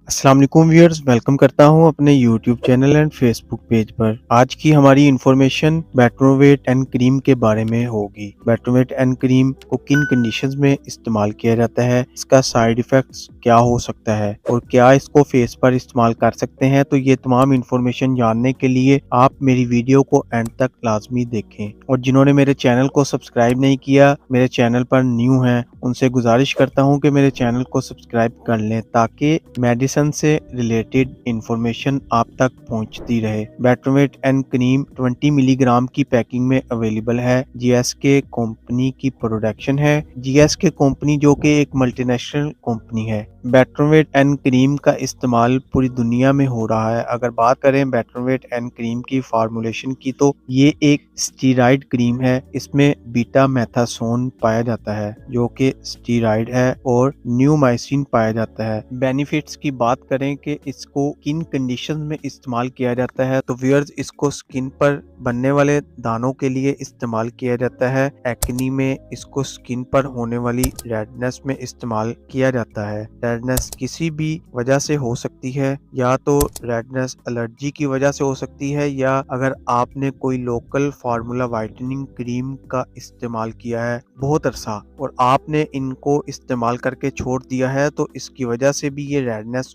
अस्सलाम वालेकुम viewers, welcome करता हूं अपने YouTube channel and Facebook page पर। आज की हमारी इंफॉर्मेशन बेट्रोवेट एंड क्रीम के बारे में होगी। बेट्रोवेट एंड क्रीम को किन कंडीशंस में इस्तेमाल किया जाता है, इसका साइड इफेक्ट्स क्या हो सकता है और क्या इसको फेस पर इस्तेमाल कर सकते हैं। तो ये तमाम इंफॉर्मेशन जानने के लिए आप मेरी वीडियो को एंड तक लाजमी देखें। और जिन्होंने मेरे चैनल को सब्सक्राइब नहीं किया, मेरे चैनल पर न्यू हैं, उनसे गुजारिश करता हूं कि मेरे चैनल को सब्सक्राइब कर लें ताकि मेडिसिन से रिलेटेड इंफॉर्मेशन आप तक पहुंचती रहे। बेट्रोवेट एंड क्रीम 20 मिलीग्राम की पैकिंग में अवेलेबल है। जीएसके कंपनी की प्रोडक्शन है। जीएसके कंपनी जो कि एक मल्टीनेशनल कंपनी है। बेट्रोवेट एंड क्रीम का इस्तेमाल पूरी दुनिया में हो रहा है। अगर बात करें बेट्रोवेट एंड क्रीम की फार्मूलेशन की, तो ये एक स्टीराइड क्रीम है। इसमें बीटा मेथासोन पाया जाता है जो कि स्टीराइड है और न्यूमाइसिन पाया जाता है। बेनिफिट्स की बात करें कि इसको किन कंडीशन में इस्तेमाल किया जाता है, तो व्यूअर्स इसको स्किन पर बनने वाले दानों के लिए इस्तेमाल किया जाता है। एक्नी में इसको स्किन पर होने वाली रेडनेस में इस्तेमाल किया जाता है। रेडनेस किसी भी वजह से हो सकती है, या तो रेडनेस एलर्जी की वजह से हो सकती है, या अगर आपने कोई लोकल फार्मूला वाइटनिंग क्रीम का इस्तेमाल किया है बहुत अरसा और आपने इनको इस्तेमाल करके छोड़ दिया है, तो इसकी वजह से भी ये रेडनेस